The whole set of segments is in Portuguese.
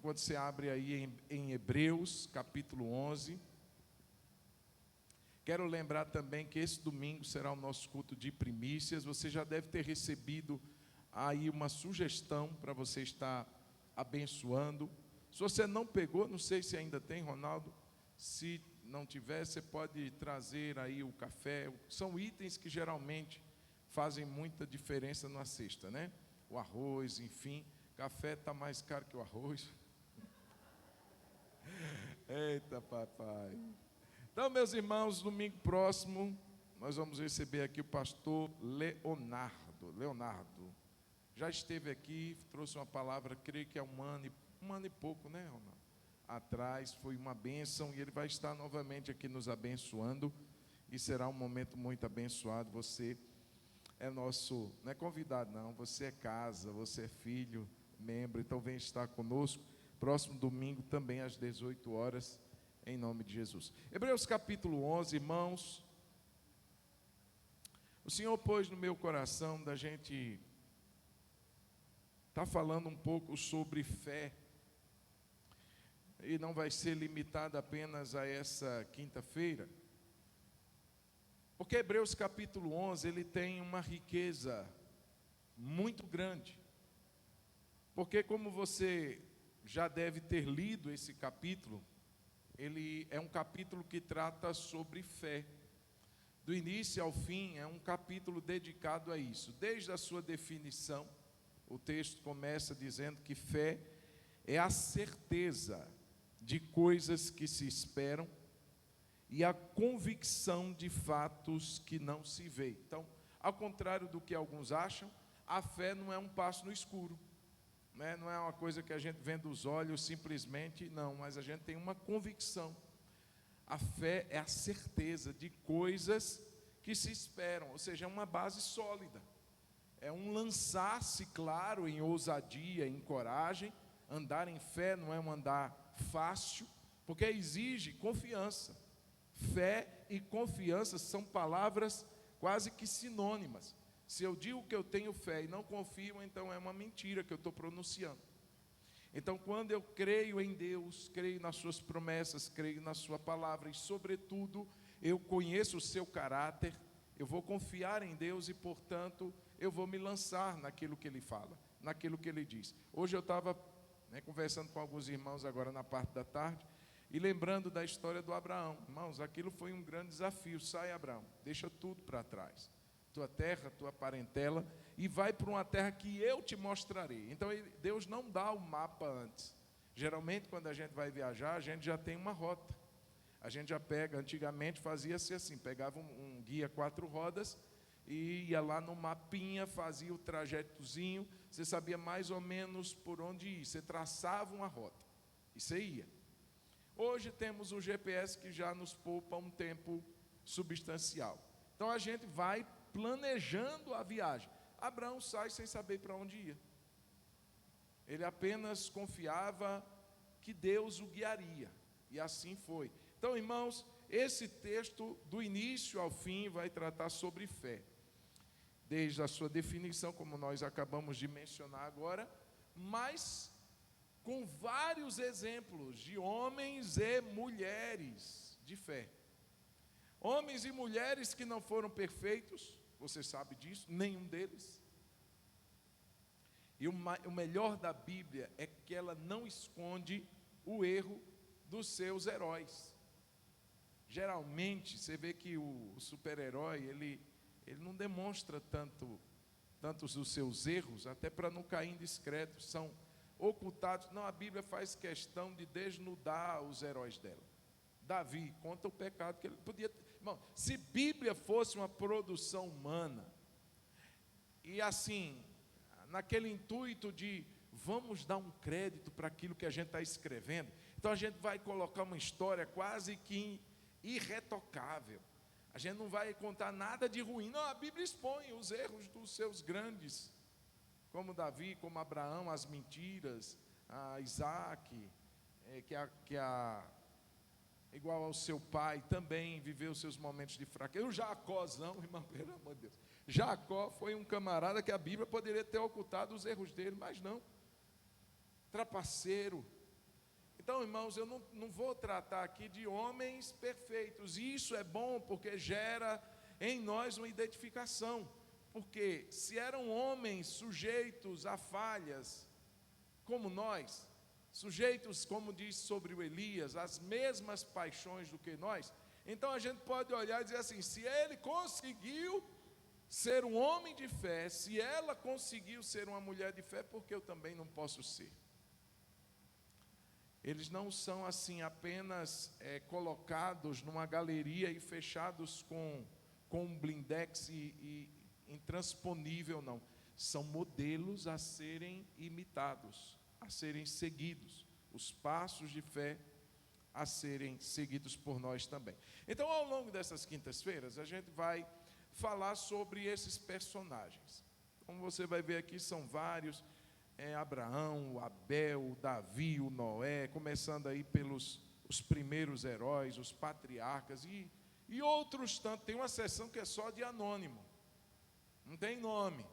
enquanto você abre aí em Hebreus, capítulo 11. Quero lembrar também que esse domingo será o nosso culto de primícias. Você já deve ter recebido aí uma sugestão para você estar abençoando. Se você não pegou, não sei se ainda tem, Ronaldo. Se não tiver, você pode trazer aí o café. São itens que geralmente fazem muita diferença na cesta, né? O arroz, enfim. Café está mais caro que o arroz. Eita, papai. Então, meus irmãos, domingo próximo, nós vamos receber aqui o pastor Leonardo. Já esteve aqui, trouxe uma palavra, creio que há um ano e pouco, né, Ronaldo? Atrás, foi uma bênção, e ele vai estar novamente aqui nos abençoando, e será um momento muito abençoado. Você é nosso, não é convidado não, você é casa, você é filho, membro, então vem estar conosco, próximo domingo também às 18 horas, em nome de Jesus. Hebreus capítulo 11, irmãos, o Senhor pôs no meu coração da gente estar falando um pouco sobre fé, e não vai ser limitado apenas a essa quinta-feira, porque Hebreus capítulo 11, ele tem uma riqueza muito grande, porque como você já deve ter lido esse capítulo, ele é um capítulo que trata sobre fé, do início ao fim, é um capítulo dedicado a isso. Desde a sua definição, o texto começa dizendo que fé é a certeza de coisas que se esperam e a convicção de fatos que não se vê. Então, ao contrário do que alguns acham, a fé não é um passo no escuro, né? Não é uma coisa que a gente vê dos olhos simplesmente, não, mas a gente tem uma convicção. A fé é a certeza de coisas que se esperam, ou seja, é uma base sólida, é um lançar-se, claro, em ousadia, em coragem. Andar em fé não é um andar fácil, porque exige confiança. Fé e confiança são palavras quase que sinônimas. Se eu digo que eu tenho fé e não confio, então é uma mentira que eu estou pronunciando. Então, quando eu creio em Deus, creio nas suas promessas, creio na sua palavra e, sobretudo, eu conheço o seu caráter, eu vou confiar em Deus e, portanto, eu vou me lançar naquilo que Ele fala, naquilo que Ele diz. Hoje eu estava conversando com alguns irmãos agora na parte da tarde e lembrando da história do Abraão. Irmãos, aquilo foi um grande desafio. Sai, Abraão, deixa tudo para trás, tua terra, tua parentela, e vai para uma terra que eu te mostrarei. Então Deus não dá o mapa antes. Geralmente quando a gente vai viajar, a gente já tem uma rota, a gente já pega. Antigamente fazia-se assim, pegava um guia 4 rodas e ia lá no mapinha, fazia o trajetozinho, você sabia mais ou menos por onde ir, você traçava uma rota e você ia. Hoje temos o GPS que já nos poupa um tempo substancial, então a gente vai planejando a viagem. Abraão sai sem saber para onde ia, ele apenas confiava que Deus o guiaria, e assim foi. Então, irmãos, esse texto do início ao fim vai tratar sobre fé, desde a sua definição, como nós acabamos de mencionar agora, mas com vários exemplos de homens e mulheres de fé. Homens e mulheres que não foram perfeitos, você sabe disso, nenhum deles. E o melhor da Bíblia é que ela não esconde o erro dos seus heróis. Geralmente, você vê que o super-herói, ele não demonstra tantos dos seus erros, até para não cair indiscreto, são ocultados. Não, a Bíblia faz questão de desnudar os heróis dela. Davi conta o pecado que ele podia ter. Irmão, se Bíblia fosse uma produção humana, e assim, naquele intuito de vamos dar um crédito para aquilo que a gente está escrevendo, então a gente vai colocar uma história quase que irretocável. A gente não vai contar nada de ruim. Não, a Bíblia expõe os erros dos seus grandes, como Davi, como Abraão, as mentiras, a Isaac, igual ao seu pai, também viveu seus momentos de fraqueza. O Jacózão, irmão, pelo amor de Deus, Jacó foi um camarada que a Bíblia poderia ter ocultado os erros dele, mas não. Trapaceiro, Então, irmãos, eu não vou tratar aqui de homens perfeitos. E isso é bom porque gera em nós uma identificação. Porque se eram homens sujeitos a falhas, como nós, sujeitos, como diz sobre o Elias, às mesmas paixões do que nós, então a gente pode olhar e dizer assim: se ele conseguiu ser um homem de fé, se ela conseguiu ser uma mulher de fé, por que eu também não posso ser? Eles não são assim apenas colocados numa galeria e fechados com um blindex e intransponível, não. São modelos a serem imitados, a serem seguidos, os passos de fé a serem seguidos por nós também. Então, ao longo dessas quintas-feiras, a gente vai falar sobre esses personagens. Como você vai ver aqui, são vários. Abraão, o Abel, o Davi, o Noé, começando aí pelos os primeiros heróis, os patriarcas e outros tantos. Tem uma seção que é só de anônimo, não tem nome.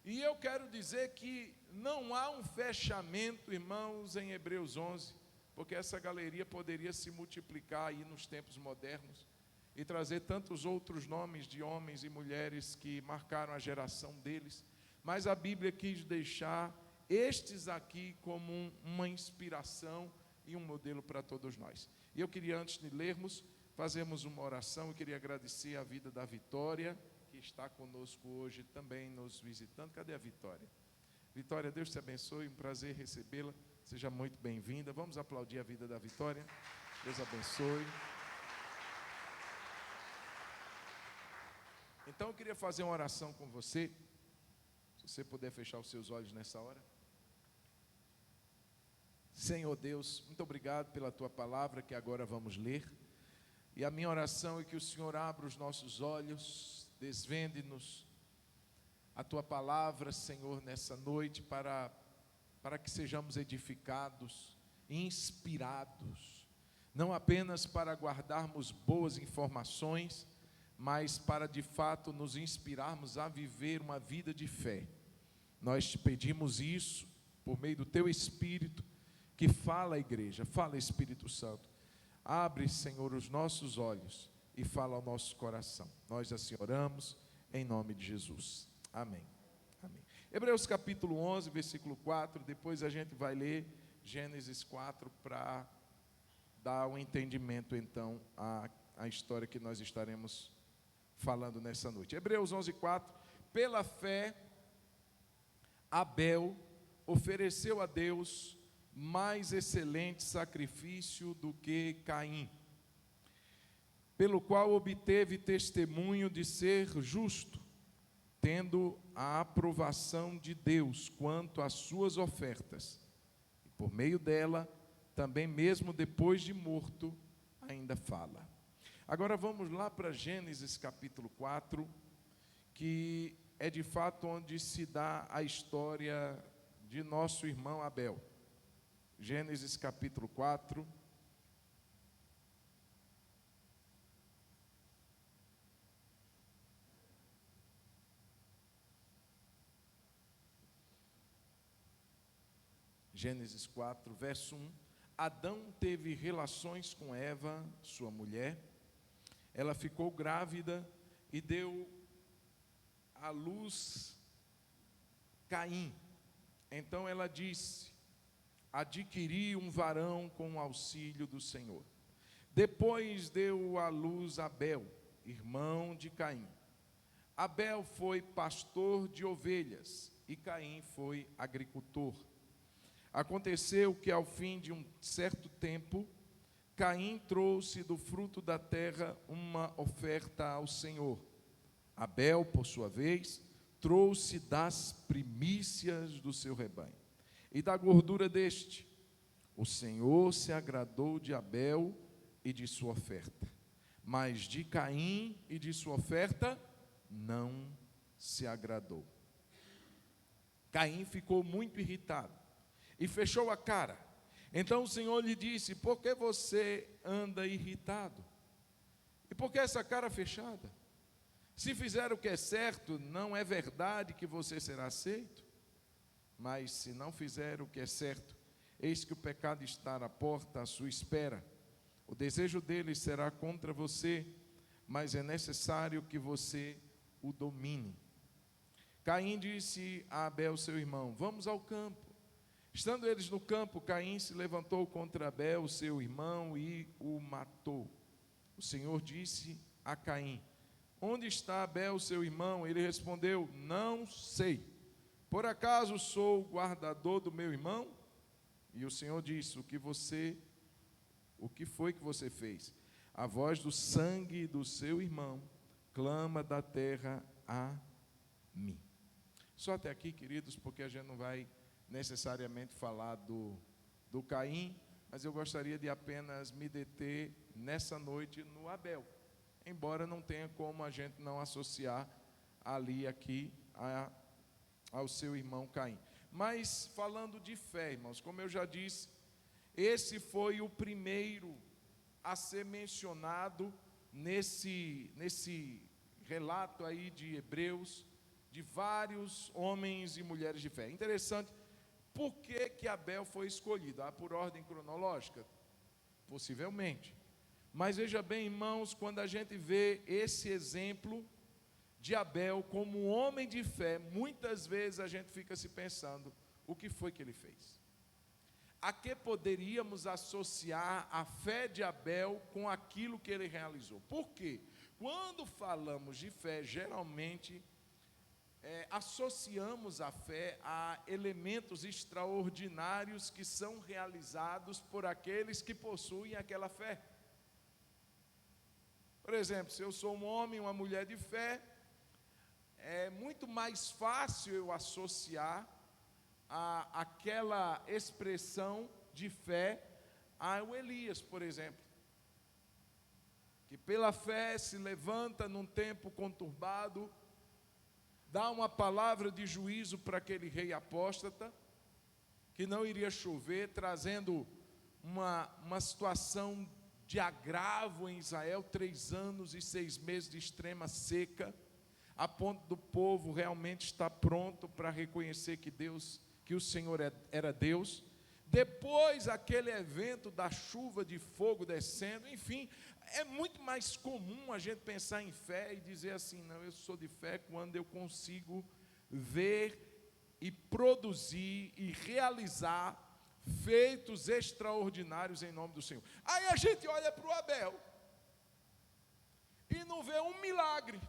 E eu quero dizer que não há um fechamento, irmãos, em Hebreus 11, porque essa galeria poderia se multiplicar aí nos tempos modernos e trazer tantos outros nomes de homens e mulheres que marcaram a geração deles. Mas a Bíblia quis deixar estes aqui como uma inspiração e um modelo para todos nós. E eu queria, antes de lermos, fazermos uma oração. Eu queria agradecer a vida da Vitória, que está conosco hoje também nos visitando. Cadê a Vitória? Vitória, Deus te abençoe, um prazer recebê-la. Seja muito bem-vinda. Vamos aplaudir a vida da Vitória. Deus abençoe. Então eu queria fazer uma oração com você. Se você puder fechar os seus olhos nessa hora. Senhor Deus, muito obrigado pela Tua palavra que agora vamos ler. E a minha oração é que o Senhor abra os nossos olhos, desvende-nos a Tua palavra, Senhor, nessa noite, para que sejamos edificados, inspirados, não apenas para guardarmos boas informações, mas para de fato nos inspirarmos a viver uma vida de fé. Nós te pedimos isso por meio do Teu Espírito, que fala à igreja. Fala, Espírito Santo, abre, Senhor, os nossos olhos e fala ao nosso coração. Nós assim oramos em nome de Jesus, amém. Amém. Hebreus capítulo 11, versículo 4, depois a gente vai ler Gênesis 4 para dar um entendimento então à história que nós estaremos falando nessa noite. Hebreus 11, 4, pela fé, Abel ofereceu a Deus mais excelente sacrifício do que Caim, pelo qual obteve testemunho de ser justo, tendo a aprovação de Deus quanto às suas ofertas, e por meio dela, também mesmo depois de morto, ainda fala. Agora vamos lá para Gênesis capítulo 4, que é de fato onde se dá a história de nosso irmão Abel. Gênesis capítulo 4. Gênesis 4, verso 1. Adão teve relações com Eva, sua mulher. Ela ficou grávida e deu à luz Caim. Então ela disse: adquiri um varão com o auxílio do Senhor. Depois deu à luz Abel, irmão de Caim. Abel foi pastor de ovelhas e Caim foi agricultor. Aconteceu que ao fim de um certo tempo, Caim trouxe do fruto da terra uma oferta ao Senhor. Abel, por sua vez, trouxe das primícias do seu rebanho e da gordura deste. O Senhor se agradou de Abel e de sua oferta, mas de Caim e de sua oferta não se agradou. Caim ficou muito irritado e fechou a cara. Então o Senhor lhe disse: por que você anda irritado? E por que essa cara fechada? Se fizer o que é certo, não é verdade que você será aceito? Mas se não fizer o que é certo, Eis que o pecado está à porta à sua espera. O desejo dele será contra você, mas é necessário que você o domine. Caim disse a Abel, seu irmão: vamos ao campo. Estando eles no campo, Caim se levantou contra Abel, seu irmão, e o matou. O Senhor disse a Caim: onde está Abel, seu irmão? Ele respondeu: não sei. Por acaso sou o guardador do meu irmão? E o Senhor disse: o que foi que você fez? A voz do sangue do seu irmão clama da terra a mim. Só até aqui, queridos, porque a gente não vai necessariamente falar do Caim, mas eu gostaria de apenas me deter nessa noite no Abel, embora não tenha como a gente não associar aqui ao seu irmão Caim. Mas falando de fé, irmãos, como eu já disse, esse foi o primeiro a ser mencionado nesse relato aí de Hebreus, de vários homens e mulheres de fé. Interessante, por que Abel foi escolhido? Por ordem cronológica? Possivelmente. Mas veja bem, irmãos, quando a gente vê esse exemplo de Abel como um homem de fé, muitas vezes a gente fica se pensando: o que foi que ele fez? A que poderíamos associar a fé de Abel com aquilo que ele realizou? Por quê? Quando falamos de fé, geralmente associamos a fé a elementos extraordinários que são realizados por aqueles que possuem aquela fé. Por exemplo, se eu sou um homem, uma mulher de fé, é muito mais fácil eu associar aquela expressão de fé ao Elias, por exemplo, que pela fé se levanta num tempo conturbado, dá uma palavra de juízo para aquele rei apóstata, que não iria chover, trazendo uma situação de agravo em Israel, 3 anos e 6 meses de extrema seca, a ponto do povo realmente estar pronto para reconhecer que o Senhor era Deus. Depois aquele evento da chuva de fogo descendo, enfim, é muito mais comum a gente pensar em fé e dizer assim: não, eu sou de fé quando eu consigo ver e produzir e realizar feitos extraordinários em nome do Senhor. Aí a gente olha para o Abel e não vê um milagre,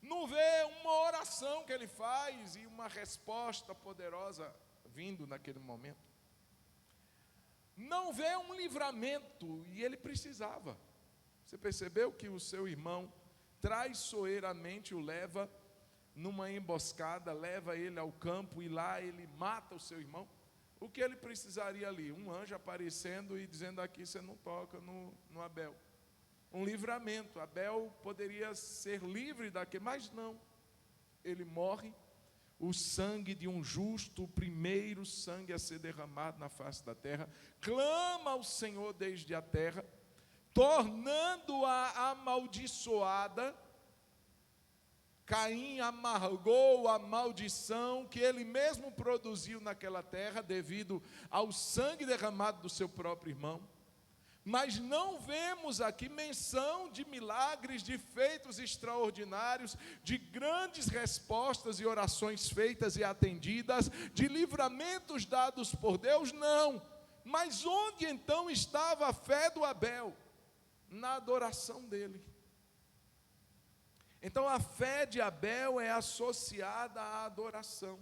não vê uma oração que ele faz e uma resposta poderosa vindo naquele momento, não vê um livramento, e ele precisava. Você percebeu que o seu irmão traiçoeiramente o leva numa emboscada, leva ele ao campo e lá ele mata o seu irmão? O que ele precisaria ali? Um anjo aparecendo e dizendo: aqui você não toca no Abel. Um livramento. Abel poderia ser livre daquele, mas não. Ele morre. O sangue de um justo, o primeiro sangue a ser derramado na face da terra, clama ao Senhor desde a terra, tornando-a amaldiçoada. Caim amargou a maldição que ele mesmo produziu naquela terra, devido ao sangue derramado do seu próprio irmão. Mas não vemos aqui menção de milagres, de feitos extraordinários, de grandes respostas e orações feitas e atendidas, de livramentos dados por Deus, não. Mas onde então estava a fé do Abel? Na adoração dele. Então a fé de Abel é associada à adoração.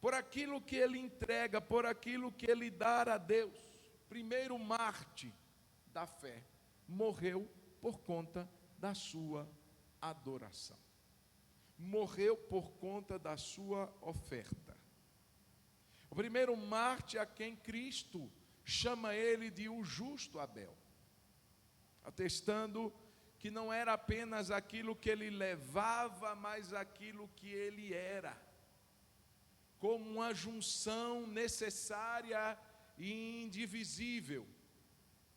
Por aquilo que ele entrega, por aquilo que ele dá a Deus. Primeiro Marte da fé, morreu por conta da sua adoração. Morreu por conta da sua oferta. O primeiro Marte a quem Cristo chama ele de o justo Abel, atestando que não era apenas aquilo que ele levava, mas aquilo que ele era, como uma junção necessária e indivisível.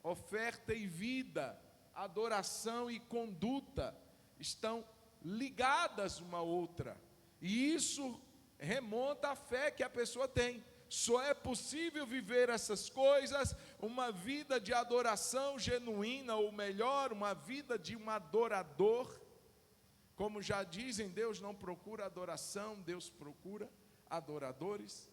Oferta e vida, adoração e conduta estão ligadas uma à outra, e isso remonta à fé que a pessoa tem. Só é possível viver essas coisas, uma vida de adoração genuína, ou melhor, uma vida de um adorador. Como já dizem, Deus não procura adoração, Deus procura adoradores.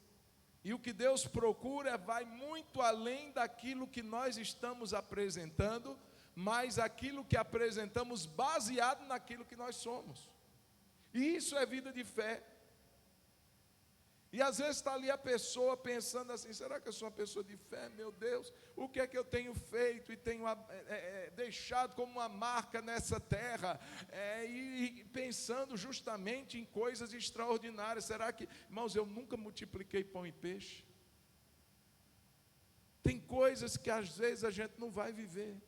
E o que Deus procura vai muito além daquilo que nós estamos apresentando, mas aquilo que apresentamos baseado naquilo que nós somos. E isso é vida de fé. E às vezes está ali a pessoa pensando assim, será que eu sou uma pessoa de fé? Meu Deus, o que é que eu tenho feito e tenho deixado como uma marca nessa terra? E pensando justamente em coisas extraordinárias. Será que, irmãos, eu nunca multipliquei pão e peixe? Tem coisas que às vezes a gente não vai viver.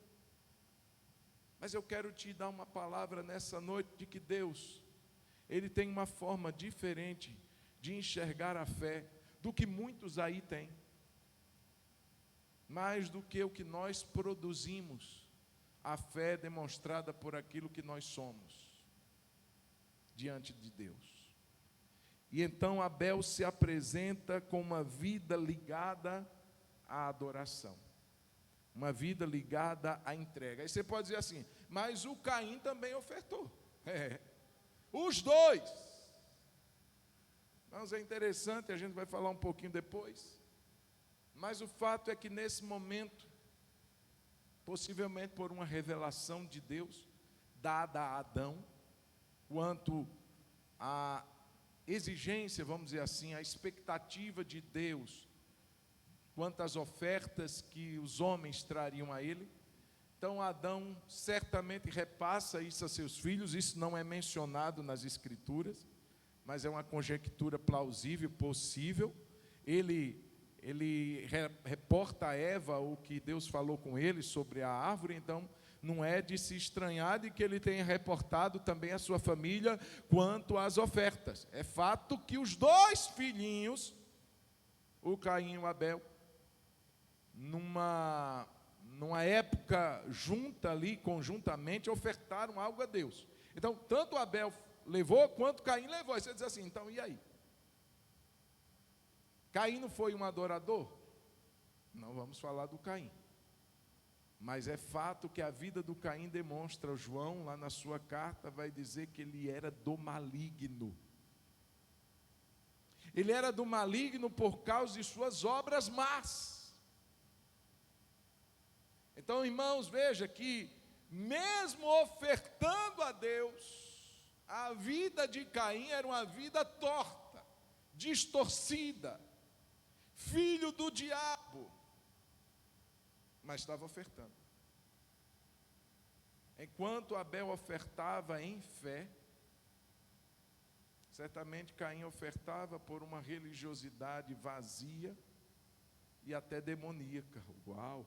Mas eu quero te dar uma palavra nessa noite de que Deus, Ele tem uma forma diferente de enxergar a fé do que muitos aí têm, mais do que o que nós produzimos, a fé demonstrada por aquilo que nós somos diante de Deus. E então Abel se apresenta com uma vida ligada à adoração, uma vida ligada à entrega. Aí você pode dizer assim, mas o Caim também ofertou. Os dois. Mas é interessante, a gente vai falar um pouquinho depois. Mas o fato é que nesse momento, possivelmente por uma revelação de Deus, dada a Adão, quanto à exigência, vamos dizer assim, a expectativa de Deus, quanto às ofertas que os homens trariam a ele. Então Adão certamente repassa isso a seus filhos, isso não é mencionado nas Escrituras, mas é uma conjectura plausível, possível. Ele reporta a Eva o que Deus falou com ele sobre a árvore, então não é de se estranhar de que ele tenha reportado também a sua família quanto às ofertas. É fato que os dois filhinhos, o Caim e o Abel, numa época junta ali, conjuntamente, ofertaram algo a Deus. Então, tanto Abel levou, quanto Caim levou. Aí você diz assim, então e aí? Caim não foi um adorador? Não vamos falar do Caim. Mas é fato que a vida do Caim demonstra, João, lá na sua carta, vai dizer que ele era do maligno. Ele era do maligno por causa de suas obras más. Então, irmãos, veja que, mesmo ofertando a Deus, a vida de Caim era uma vida torta, distorcida, filho do diabo, mas estava ofertando. Enquanto Abel ofertava em fé, certamente Caim ofertava por uma religiosidade vazia e até demoníaca. Uau,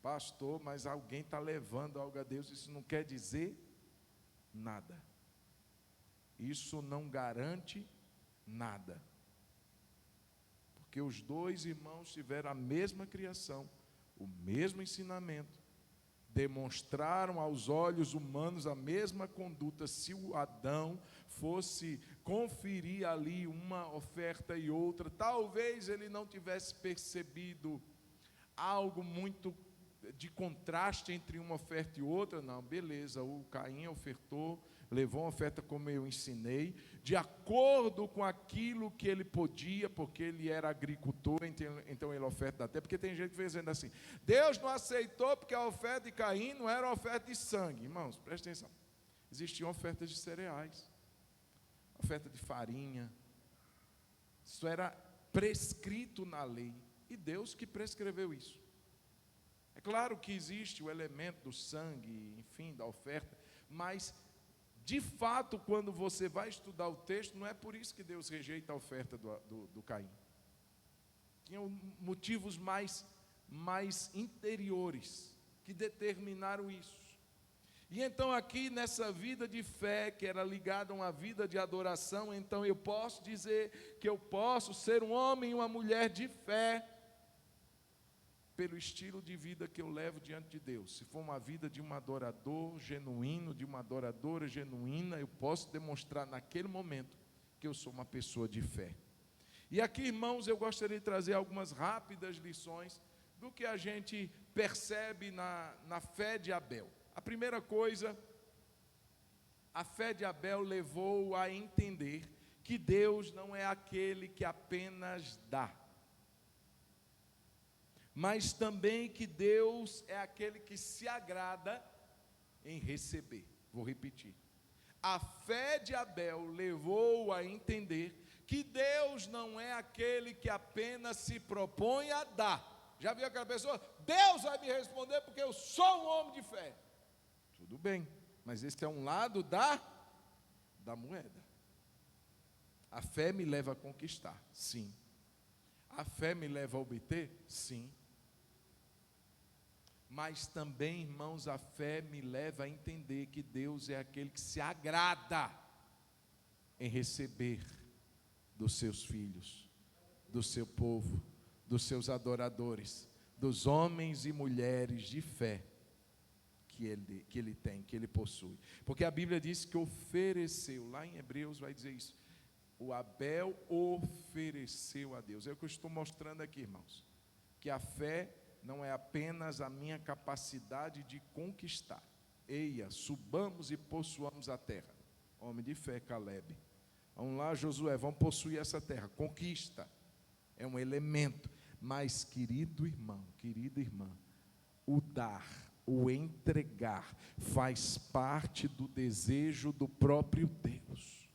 pastor, mas alguém está levando algo a Deus, isso não quer dizer nada. Isso não garante nada. Porque os dois irmãos tiveram a mesma criação, o mesmo ensinamento, demonstraram aos olhos humanos a mesma conduta. Se o Adão fosse conferir ali uma oferta e outra, talvez ele não tivesse percebido algo muito de contraste entre uma oferta e outra. Não, beleza, o Caim ofertou, levou uma oferta como eu ensinei, de acordo com aquilo que ele podia, porque ele era agricultor, então ele oferta da terra. Porque tem gente que vem dizendo assim, Deus não aceitou porque a oferta de Caim não era uma oferta de sangue. Irmãos, presta atenção, existiam ofertas de cereais, oferta de farinha, isso era prescrito na lei, e Deus que prescreveu isso. É claro que existe o elemento do sangue, enfim, da oferta, mas de fato, quando você vai estudar o texto, não é por isso que Deus rejeita a oferta do Caim. Tinham motivos mais interiores que determinaram isso. E então aqui nessa vida de fé, que era ligada a uma vida de adoração, então eu posso dizer que eu posso ser um homem e uma mulher de fé, pelo estilo de vida que eu levo diante de Deus. Se for uma vida de um adorador genuíno, de uma adoradora genuína, eu posso demonstrar naquele momento porque eu sou uma pessoa de fé. E aqui, irmãos, eu gostaria de trazer algumas rápidas lições do que a gente percebe na fé de Abel. A primeira coisa, a fé de Abel levou a entender que Deus não é aquele que apenas dá, mas também que Deus é aquele que se agrada em receber. Vou repetir. A fé de Abel levou a entender que Deus não é aquele que apenas se propõe a dar. Já viu aquela pessoa? Deus vai me responder porque eu sou um homem de fé. Tudo bem, mas esse é um lado da moeda. A fé me leva a conquistar, sim. A fé me leva a obter, sim. Mas também, irmãos, a fé me leva a entender que Deus é aquele que se agrada em receber dos seus filhos, do seu povo, dos seus adoradores, dos homens e mulheres de fé que ele tem, que ele possui. Porque a Bíblia diz que ofereceu, lá em Hebreus vai dizer isso, o Abel ofereceu a Deus. É o que eu estou mostrando aqui, irmãos, que a fé não é apenas a minha capacidade de conquistar. Eia, subamos e possuamos a terra. Homem de fé, Caleb. Vamos lá, Josué, vamos possuir essa terra. Conquista é um elemento. Mas, querido irmão, querida irmã, o dar, o entregar, faz parte do desejo do próprio Deus.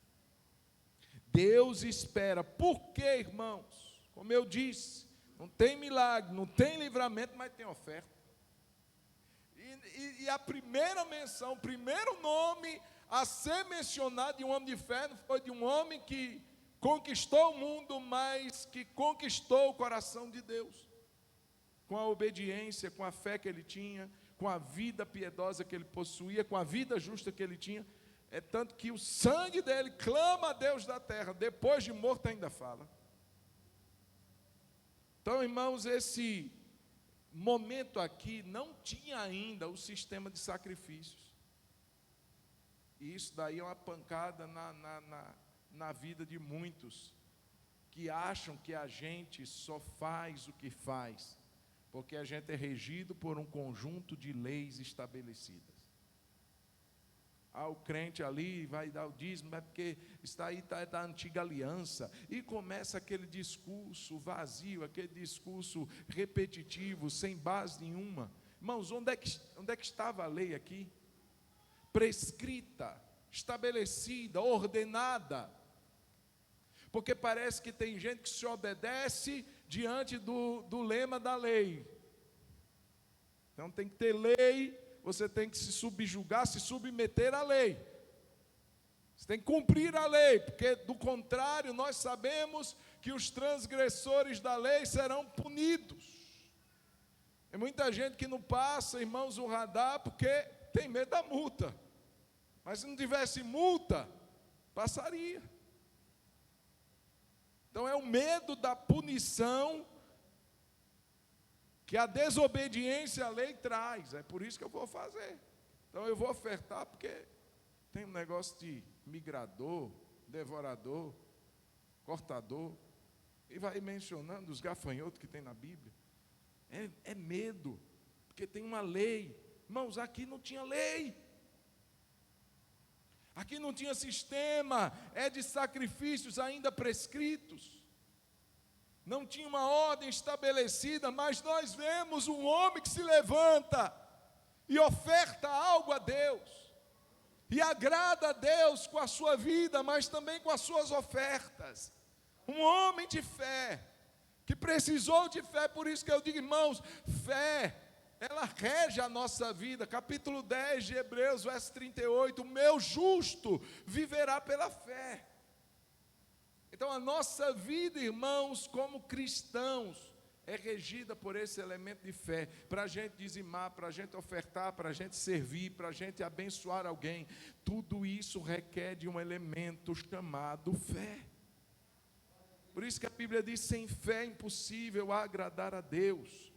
Deus espera. Por quê, irmãos? Como eu disse, não tem milagre, não tem livramento, mas tem oferta. E a primeira menção, o primeiro nome a ser mencionado de um homem de fé foi de um homem que conquistou o mundo, mas que conquistou o coração de Deus, com a obediência, com a fé que ele tinha, com a vida piedosa que ele possuía, com a vida justa que ele tinha. É tanto que o sangue dele clama a Deus da terra, depois de morto ainda fala. Então, irmãos, esse momento aqui não tinha ainda o sistema de sacrifícios. E isso daí é uma pancada na vida de muitos que acham que a gente só faz o que faz porque a gente é regido por um conjunto de leis estabelecidas. O crente ali vai dar o dízimo, é porque está aí da antiga aliança, e começa aquele discurso vazio, aquele discurso repetitivo, sem base nenhuma. Irmãos, onde é que estava a lei aqui? Prescrita, estabelecida, ordenada. Porque parece que tem gente que se obedece diante do lema da lei. Então tem que ter lei, você tem que se subjugar, se submeter à lei. Você tem que cumprir a lei, porque do contrário nós sabemos que os transgressores da lei serão punidos. Tem muita gente que não passa, irmãos, o radar porque tem medo da multa. Mas se não tivesse multa, passaria. Então é o medo da punição que a desobediência à lei traz. É por isso que eu vou fazer. Então eu vou ofertar porque tem um negócio de migrador, devorador, cortador, e vai mencionando os gafanhotos que tem na Bíblia. É medo, porque tem uma lei. Irmãos, aqui não tinha lei. Aqui não tinha sistema, de sacrifícios ainda prescritos. Não tinha uma ordem estabelecida, mas nós vemos um homem que se levanta e oferta algo a Deus. E agrada a Deus com a sua vida, mas também com as suas ofertas. Um homem de fé, que precisou de fé, por isso que eu digo, irmãos, fé, ela rege a nossa vida. Capítulo 10 de Hebreus, verso 38, o meu justo viverá pela fé. Então a nossa vida, irmãos, como cristãos, é regida por esse elemento de fé, para a gente dizimar, para a gente ofertar, para a gente servir, para a gente abençoar alguém. Tudo isso requer de um elemento chamado fé. Por isso que a Bíblia diz, sem fé é impossível agradar a Deus.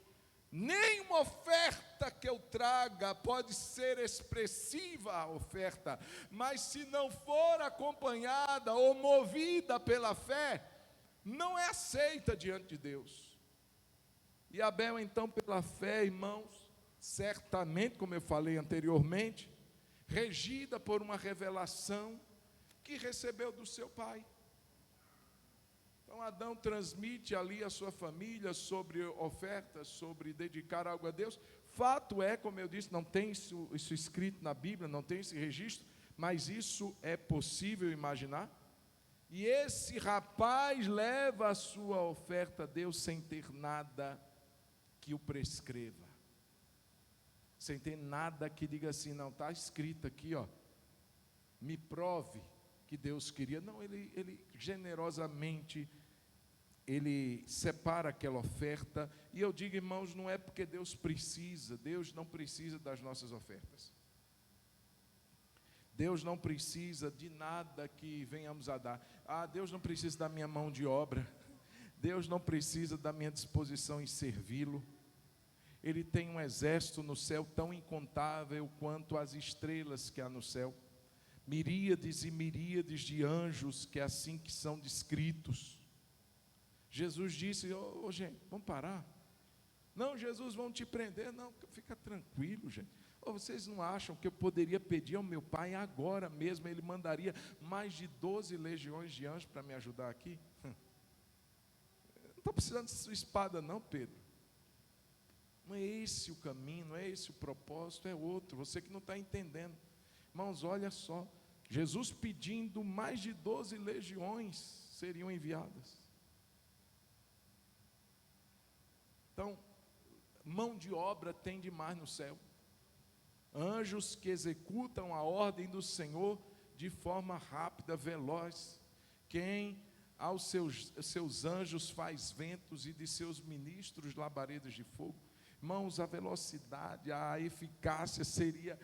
Nenhuma oferta que eu traga pode ser expressiva a oferta, mas se não for acompanhada ou movida pela fé, não é aceita diante de Deus. E Abel, então, pela fé, irmãos, certamente, como eu falei anteriormente, regida por uma revelação que recebeu do seu pai. Então Adão transmite ali à sua família sobre ofertas, sobre dedicar algo a Deus. Fato é, como eu disse, não tem isso escrito na Bíblia, não tem esse registro, mas isso é possível imaginar. E esse rapaz leva a sua oferta a Deus sem ter nada que o prescreva, sem ter nada que diga assim, não, está escrito aqui, ó, me prove que Deus queria. Não, ele generosamente, ele separa aquela oferta. E eu digo, irmãos, não é porque Deus não precisa das nossas ofertas. Deus não precisa de nada que venhamos a dar. Deus não precisa da minha mão de obra. Deus não precisa da minha disposição em servi-lo. Ele tem um exército no céu tão incontável quanto as estrelas que há no céu. Miríades e miríades de anjos que é assim que são descritos. Jesus disse, gente, vamos parar? Não, Jesus, vão te prender. Não, fica tranquilo, gente. Vocês não acham que eu poderia pedir ao meu pai agora mesmo, ele mandaria mais de 12 legiões de anjos para me ajudar aqui? Não estou precisando de sua espada não, Pedro. Não é esse o caminho, não é esse o propósito, é outro, você que não está entendendo. Irmãos, olha só, Jesus pedindo mais de 12 legiões seriam enviadas. Então, mão de obra tem demais no céu. Anjos que executam a ordem do Senhor de forma rápida, veloz. Quem aos seus anjos faz ventos e de seus ministros labaredas de fogo. Irmãos, a velocidade, a eficácia seria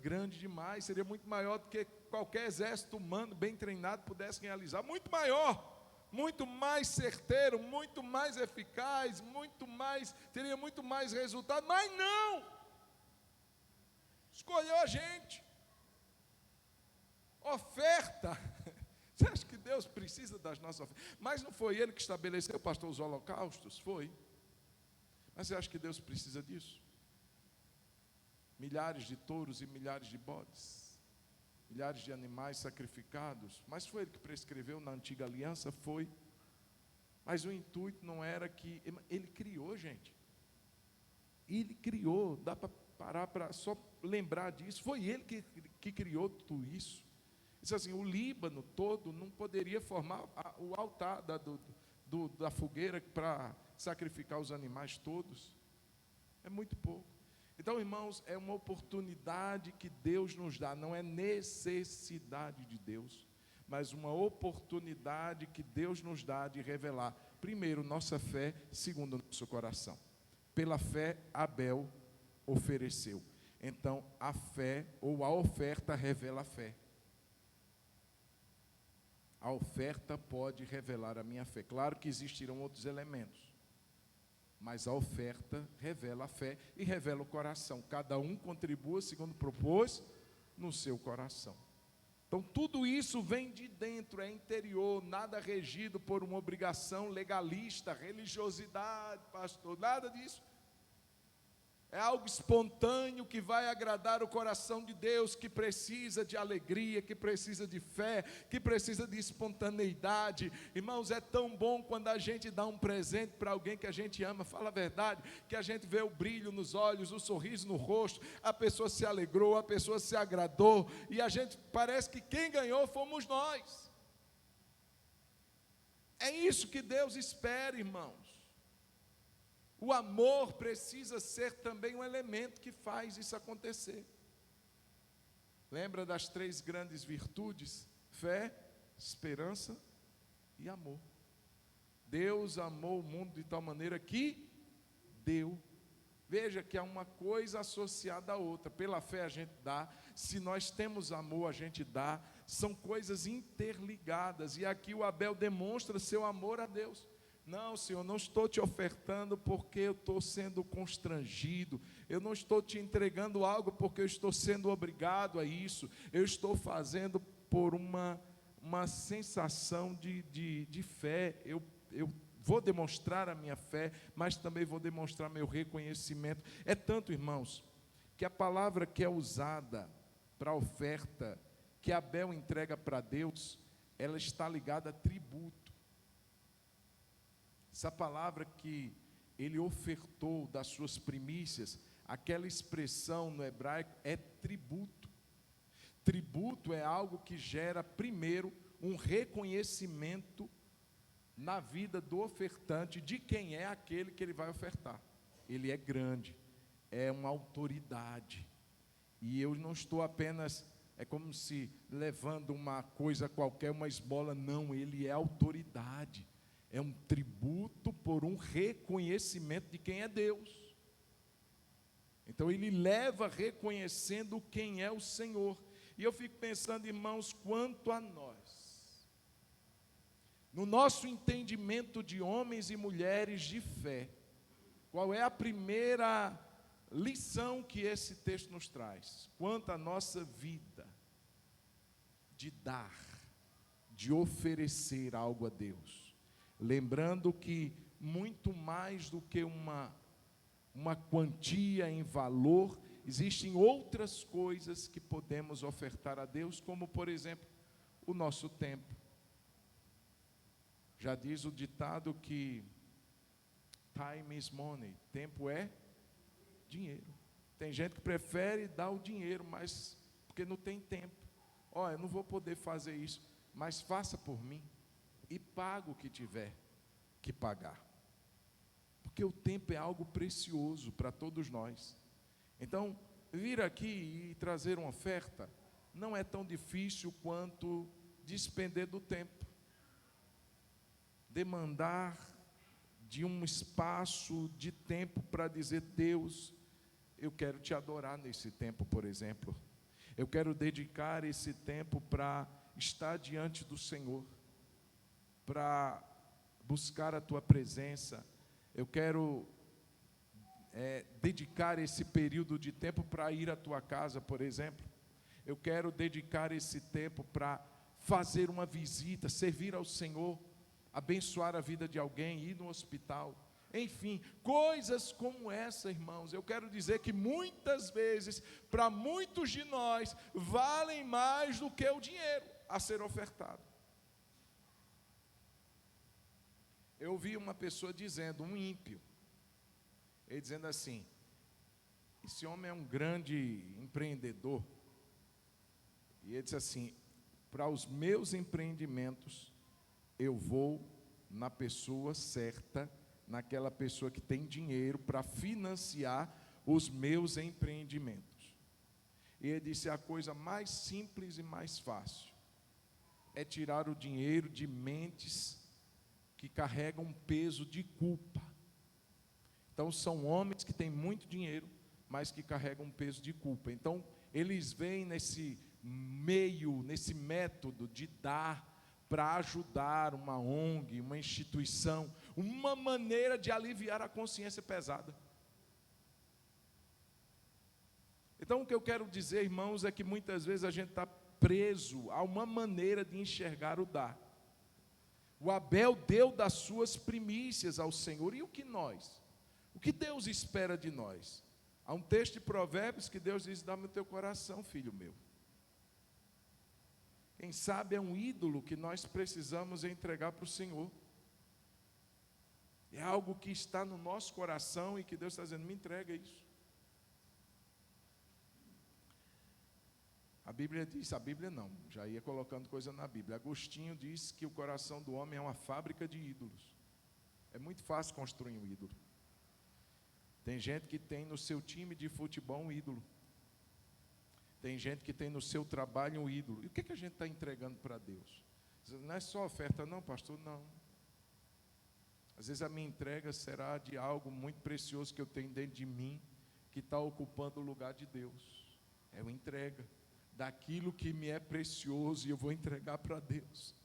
grande demais, seria muito maior do que qualquer exército humano bem treinado pudesse realizar. Muito maior, muito mais certeiro, muito mais eficaz, teria muito mais resultado, mas não! Escolheu a gente. Oferta. Você acha que Deus precisa das nossas ofertas? Mas não foi Ele que estabeleceu, pastor, os holocaustos? Foi. Mas você acha que Deus precisa disso? Milhares de touros e milhares de bodes, milhares de animais sacrificados. Mas foi Ele que prescreveu na antiga aliança? Foi. Mas o intuito não era que... Ele criou, gente. Ele criou, dá para parar para só lembrar disso. Foi Ele que criou tudo isso. Disse assim, o Líbano todo não poderia formar o altar da fogueira para sacrificar os animais todos. É muito pouco. Então, irmãos, é uma oportunidade que Deus nos dá, não é necessidade de Deus, mas uma oportunidade que Deus nos dá de revelar, primeiro, nossa fé, segundo, nosso coração. Pela fé, Abel ofereceu. Então, a fé ou a oferta revela a fé. A oferta pode revelar a minha fé. Claro que existirão outros elementos, mas a oferta revela a fé e revela o coração. Cada um contribua segundo propôs no seu coração. Então, tudo isso vem de dentro, é interior, nada regido por uma obrigação legalista, religiosidade, pastor, nada disso. É algo espontâneo que vai agradar o coração de Deus, que precisa de alegria, que precisa de fé, que precisa de espontaneidade. Irmãos, é tão bom quando a gente dá um presente para alguém que a gente ama, fala a verdade, que a gente vê o brilho nos olhos, o sorriso no rosto, a pessoa se alegrou, a pessoa se agradou, e a gente parece que quem ganhou fomos nós. É isso que Deus espera, irmãos. O amor precisa ser também um elemento que faz isso acontecer. Lembra das 3 grandes virtudes? Fé, esperança e amor. Deus amou o mundo de tal maneira que deu. Veja que há uma coisa associada à outra. Pela fé a gente dá, se nós temos amor a gente dá. São coisas interligadas. E aqui o Abel demonstra seu amor a Deus. Não, Senhor, não estou te ofertando porque eu estou sendo constrangido. Eu não estou te entregando algo porque eu estou sendo obrigado a isso. Eu estou fazendo por uma sensação de fé. Eu vou demonstrar a minha fé, mas também vou demonstrar meu reconhecimento. É tanto, irmãos, que a palavra que é usada para a oferta que Abel entrega para Deus, ela está ligada a tributo. Essa palavra que ele ofertou das suas primícias, aquela expressão no hebraico é tributo. Tributo é algo que gera, primeiro, um reconhecimento na vida do ofertante de quem é aquele que ele vai ofertar. Ele é grande, é uma autoridade. E eu não estou apenas, é como se levando uma coisa qualquer, uma esmola, não, ele é autoridade. É um tributo por um reconhecimento de quem é Deus. Então ele leva reconhecendo quem é o Senhor. E eu fico pensando, irmãos, quanto a nós, no nosso entendimento de homens e mulheres de fé, qual é a primeira lição que esse texto nos traz? Quanto à nossa vida de dar, de oferecer algo a Deus. Lembrando que muito mais do que uma quantia em valor, existem outras coisas que podemos ofertar a Deus, como por exemplo, o nosso tempo. Já diz o ditado que time is money, tempo é dinheiro. Tem gente que prefere dar o dinheiro, mas porque não tem tempo. Eu não vou poder fazer isso, mas faça por mim. E paga o que tiver que pagar, porque o tempo é algo precioso para todos nós. Então, vir aqui e trazer uma oferta não é tão difícil quanto despender do tempo, demandar de um espaço de tempo para dizer: Deus, eu quero te adorar nesse tempo, por exemplo. Eu quero dedicar esse tempo para estar diante do Senhor, para buscar a tua presença. Eu quero dedicar esse período de tempo para ir à tua casa, por exemplo. Eu quero dedicar esse tempo para fazer uma visita, servir ao Senhor, abençoar a vida de alguém, ir no hospital. Enfim, coisas como essa, irmãos, eu quero dizer que muitas vezes, para muitos de nós, valem mais do que o dinheiro a ser ofertado. Eu ouvi uma pessoa dizendo, um ímpio, ele dizendo assim: esse homem é um grande empreendedor, e ele disse assim: para os meus empreendimentos, eu vou na pessoa certa, naquela pessoa que tem dinheiro para financiar os meus empreendimentos. E ele disse: a coisa mais simples e mais fácil é tirar o dinheiro de mentes que carregam um peso de culpa. Então são homens que têm muito dinheiro, mas que carregam um peso de culpa. Então eles veem nesse método de dar para ajudar uma ONG, uma instituição, uma maneira de aliviar a consciência pesada. Então o que eu quero dizer, irmãos, é que muitas vezes a gente está preso a uma maneira de enxergar o dar. O Abel deu das suas primícias ao Senhor. E o que nós? O que Deus espera de nós? Há um texto de Provérbios que Deus diz: dá-me o teu coração, filho meu. Quem sabe é um ídolo que nós precisamos entregar para o Senhor. É algo que está no nosso coração e que Deus está dizendo: me entrega isso. A Bíblia diz, a Bíblia não, já ia colocando coisa na Bíblia. Agostinho diz que o coração do homem é uma fábrica de ídolos. É muito fácil construir um ídolo. Tem gente que tem no seu time de futebol um ídolo. Tem gente que tem no seu trabalho um ídolo. E o que a gente está entregando para Deus? Não é só oferta, não, pastor, não. Às vezes a minha entrega será de algo muito precioso que eu tenho dentro de mim, que está ocupando o lugar de Deus. É uma entrega daquilo que me é precioso e eu vou entregar para Deus.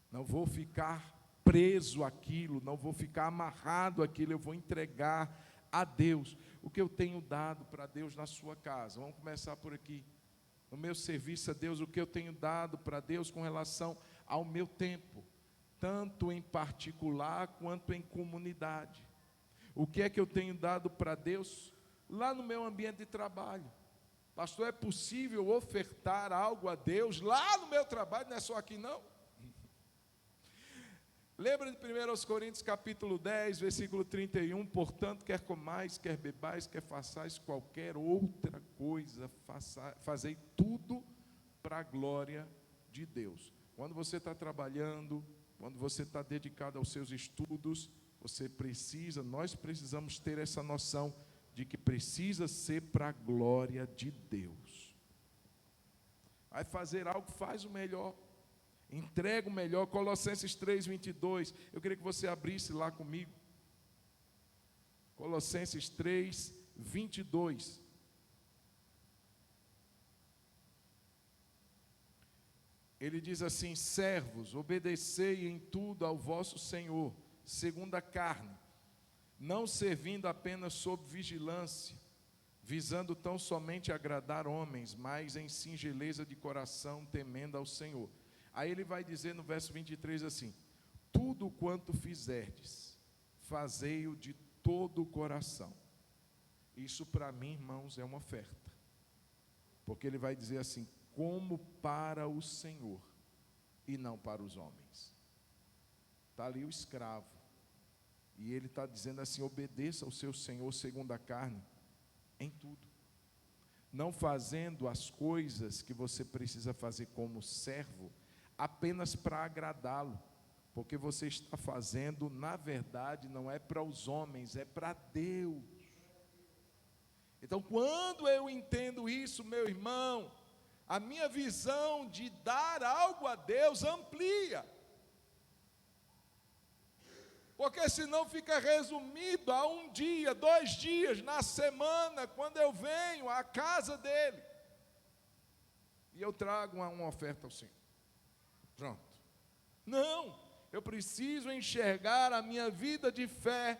Não vou ficar preso àquilo, não vou ficar amarrado àquilo, eu vou entregar a Deus. O que eu tenho dado para Deus na sua casa? Vamos começar por aqui. No meu serviço a Deus, o que eu tenho dado para Deus com relação ao meu tempo, tanto em particular quanto em comunidade. O que é que eu tenho dado para Deus lá no meu ambiente de trabalho? Pastor, é possível ofertar algo a Deus lá no meu trabalho, não é só aqui não? Lembra de 1 Coríntios capítulo 10, versículo 31, portanto, quer comais, quer bebais, quer façais qualquer outra coisa, fazei tudo para a glória de Deus. Quando você está trabalhando, quando você está dedicado aos seus estudos, nós precisamos ter essa noção de que precisa ser para a glória de Deus. Vai fazer algo, faz o melhor. Entrega o melhor. Colossenses 3:22. Eu queria que você abrisse lá comigo. Colossenses 3:22. Ele diz assim: servos, obedecei em tudo ao vosso Senhor, segundo a carne, não servindo apenas sob vigilância, visando tão somente agradar homens, mas em singeleza de coração, temendo ao Senhor. Aí ele vai dizer no verso 23 assim: tudo quanto fizerdes, fazei-o de todo o coração. Isso para mim, irmãos, é uma oferta. Porque ele vai dizer assim: como para o Senhor e não para os homens. Está ali o escravo. E ele está dizendo assim: obedeça ao seu Senhor segundo a carne, em tudo. Não fazendo as coisas que você precisa fazer como servo, apenas para agradá-lo, porque você está fazendo, na verdade, não é para os homens, é para Deus. Então, quando eu entendo isso, meu irmão, a minha visão de dar algo a Deus amplia, porque senão fica resumido a um dia, 2 dias na semana, quando eu venho à casa dele, e eu trago uma oferta ao Senhor. Pronto. Não, eu preciso enxergar a minha vida de fé,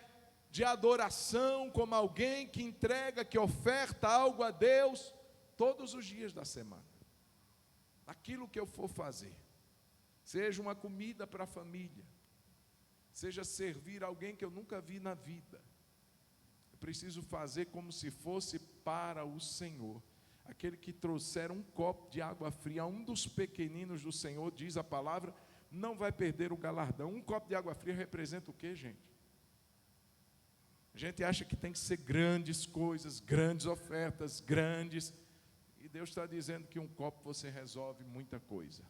de adoração, como alguém que entrega, que oferta algo a Deus, todos os dias da semana. Aquilo que eu for fazer, seja uma comida para a família, seja servir alguém que eu nunca vi na vida, eu preciso fazer como se fosse para o Senhor. Aquele que trouxer um copo de água fria a um dos pequeninos do Senhor, diz a palavra, não vai perder o galardão. Um copo de água fria representa o quê, gente? A gente acha que tem que ser grandes coisas, grandes ofertas, grandes. E Deus está dizendo que um copo você resolve muita coisa.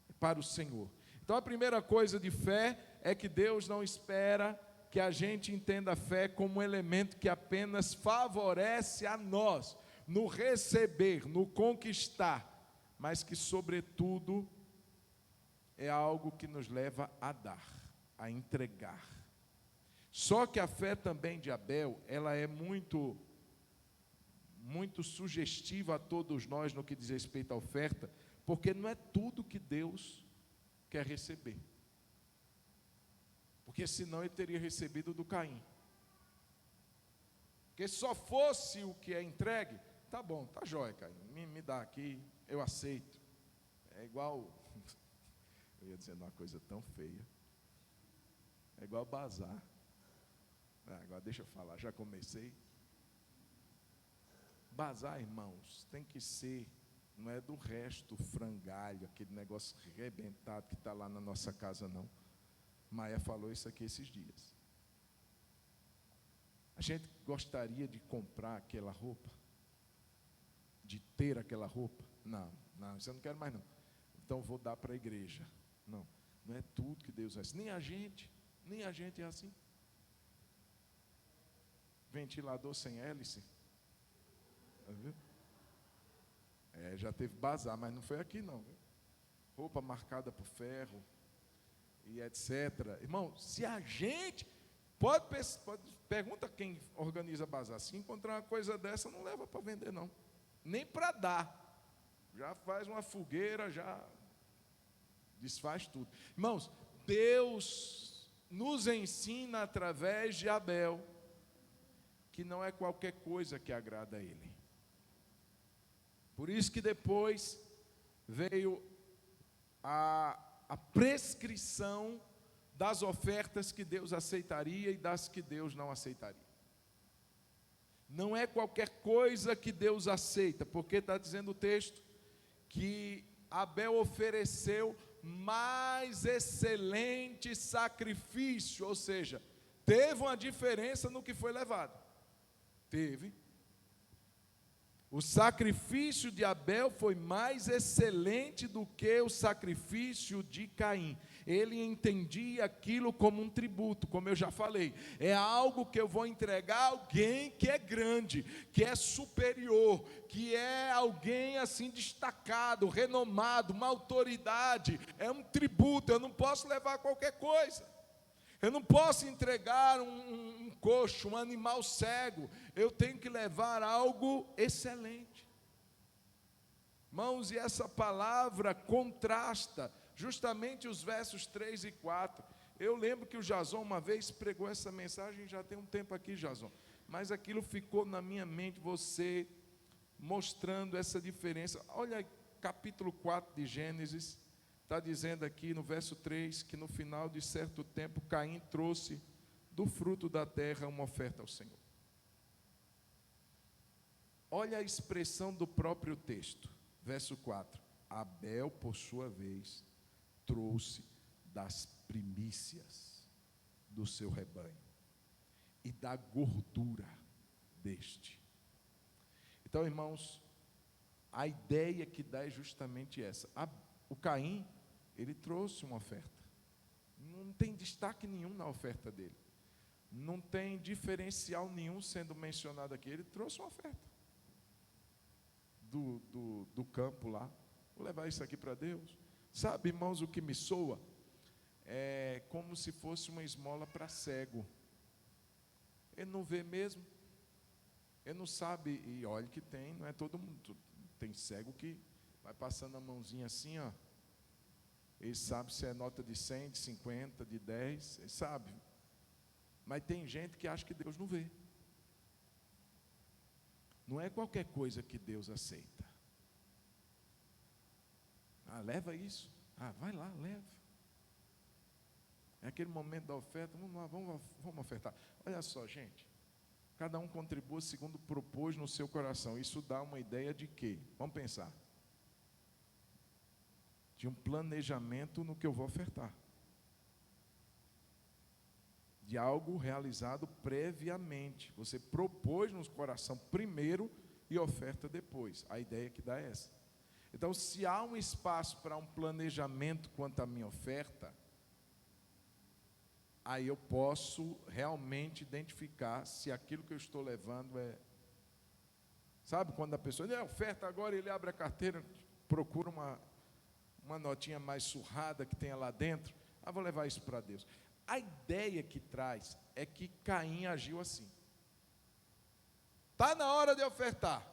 É para o Senhor. Então a primeira coisa de fé é que Deus não espera que a gente entenda a fé como um elemento que apenas favorece a nós, no receber, no conquistar, mas que, sobretudo, é algo que nos leva a dar, a entregar. Só que a fé também de Abel, ela é muito sugestiva a todos nós no que diz respeito à oferta, porque não é tudo que Deus quer receber. Porque senão ele teria recebido do Caim. Porque se só fosse o que é entregue, tá bom, tá jóia, Caim, me dá aqui, eu aceito. É igual, eu ia dizer uma coisa tão feia, é igual bazar. Agora deixa eu falar, já comecei. Bazar, irmãos, tem que ser, não é do resto frangalho, aquele negócio arrebentado que está lá na nossa casa, não. Maia falou isso aqui esses dias. A gente gostaria de comprar aquela roupa, de ter aquela roupa. Não, isso eu não quero mais não. Então vou dar para a igreja. Não é tudo que Deus faz. Nem a gente é assim. Ventilador sem hélice. Viu? Já teve bazar, mas não foi aqui não. Viu? Roupa marcada por ferro e etc. Irmão, se a gente pode pergunta quem organiza bazar, se encontrar uma coisa dessa, não leva para vender não, nem para dar, já faz uma fogueira, já desfaz tudo. Irmãos, Deus nos ensina através de Abel que não é qualquer coisa que agrada a Ele. Por isso que depois veio a prescrição das ofertas que Deus aceitaria e das que Deus não aceitaria. Não é qualquer coisa que Deus aceita, porque está dizendo o texto que Abel ofereceu mais excelente sacrifício, ou seja, teve uma diferença no que foi levado. Teve. O sacrifício de Abel foi mais excelente do que o sacrifício de Caim. Ele entendia aquilo como um tributo, como eu já falei. É algo que eu vou entregar a alguém que é grande, que é superior, que é alguém assim destacado, renomado, uma autoridade. É um tributo, eu não posso levar qualquer coisa. Eu não posso entregar um coxo, um animal cego. Eu tenho que levar algo excelente. Irmãos, e essa palavra contrasta justamente os versos 3 e 4. Eu lembro que o Jason uma vez pregou essa mensagem, já tem um tempo aqui, Jason. Mas aquilo ficou na minha mente, você mostrando essa diferença. Olha, capítulo 4 de Gênesis. Está dizendo aqui no verso 3, que no final de certo tempo, Caim trouxe do fruto da terra uma oferta ao Senhor. Olha a expressão do próprio texto, verso 4. Abel, por sua vez, trouxe das primícias do seu rebanho e da gordura deste. Então, irmãos, a ideia que dá é justamente essa. O Caim, ele trouxe uma oferta. Não tem destaque nenhum na oferta dele. Não tem diferencial nenhum sendo mencionado aqui. Ele trouxe uma oferta do campo lá. Vou levar isso aqui para Deus. Sabe, irmãos, o que me soa? É como se fosse uma esmola para cego. Ele não vê mesmo. Ele não sabe, e olha que tem, não é todo mundo. Tem cego que vai passando a mãozinha assim, ó. Ele sabe se é nota de 100, de 50, de 10, ele sabe. Mas tem gente que acha que Deus não vê. Não é qualquer coisa que Deus aceita. Leva isso. Vai lá, leva. É aquele momento da oferta, vamos lá, vamos ofertar. Olha só, gente. Cada um contribua segundo propôs no seu coração. Isso dá uma ideia de quê? Vamos pensar. De um planejamento no que eu vou ofertar. De algo realizado previamente. Você propôs no coração primeiro e oferta depois. A ideia que dá é essa. Então, se há um espaço para um planejamento quanto à minha oferta, aí eu posso realmente identificar se aquilo que eu estou levando é... Sabe quando a pessoa diz, oferta agora, ele abre a carteira, procura uma notinha mais surrada que tenha lá dentro, vou levar isso para Deus. A ideia que traz é que Caim agiu assim. Está na hora de ofertar.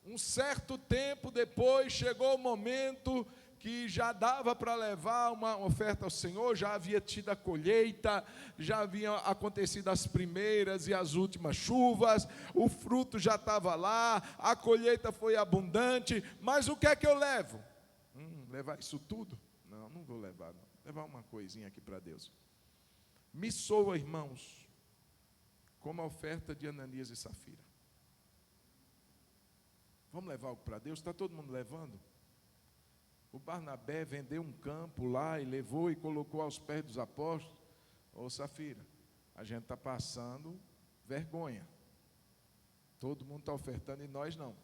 Um certo tempo depois, chegou o momento que já dava para levar uma oferta ao Senhor, já havia tido a colheita, já haviam acontecido as primeiras e as últimas chuvas, o fruto já estava lá, a colheita foi abundante, mas o que é que eu levo? Levar isso tudo? Não vou levar, não. Levar uma coisinha aqui para Deus. Me soa, irmãos, como a oferta de Ananias e Safira. Vamos levar algo para Deus? Está todo mundo levando? O Barnabé vendeu um campo lá e levou e colocou aos pés dos apóstolos. Safira, a gente está passando vergonha. Todo mundo está ofertando e nós não.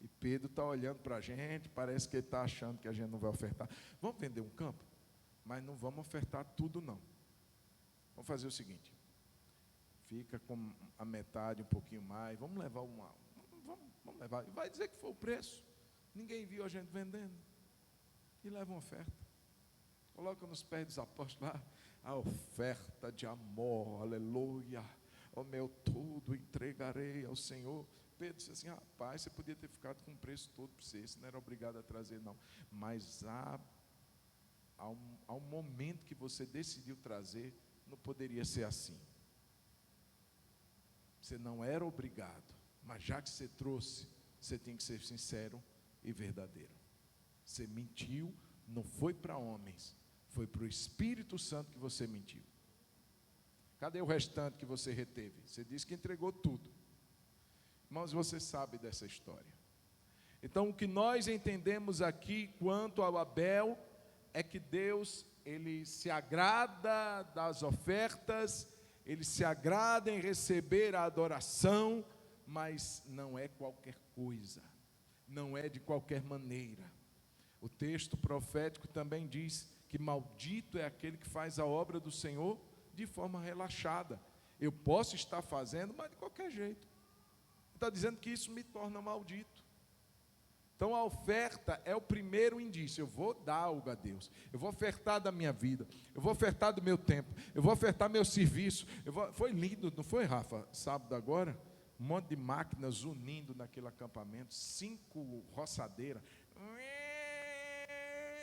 E Pedro está olhando para a gente, parece que ele está achando que a gente não vai ofertar. Vamos vender um campo? Mas não vamos ofertar tudo não. Vamos fazer o seguinte, fica com a metade, um pouquinho mais, vamos levar vamos levar, vai dizer que foi o preço, ninguém viu a gente vendendo, e leva uma oferta, coloca nos pés dos apóstolos lá, a oferta de amor, aleluia, o meu tudo entregarei ao Senhor. Pedro disse assim, rapaz, você podia ter ficado com o preço todo para você não era obrigado a trazer não, mas ao momento que você decidiu trazer, não poderia ser assim. Você não era obrigado, mas já que você trouxe, você tem que ser sincero e verdadeiro. Você mentiu, não foi para homens, foi para o Espírito Santo que você mentiu. Cadê o restante que você reteve? Você disse que entregou tudo. Irmãos, você sabe dessa história. Então, o que nós entendemos aqui quanto ao Abel é que Deus, ele se agrada das ofertas, ele se agrada em receber a adoração, mas não é qualquer coisa, não é de qualquer maneira. O texto profético também diz que maldito é aquele que faz a obra do Senhor de forma relaxada. Eu posso estar fazendo, mas de qualquer jeito. Está dizendo que isso me torna maldito. Então a oferta é o primeiro indício. Eu vou dar algo a Deus, eu vou ofertar da minha vida, eu vou ofertar do meu tempo, eu vou ofertar meu serviço. Foi lindo, não foi, Rafa? Sábado agora, um monte de máquinas unindo naquele acampamento, 5 roçadeiras.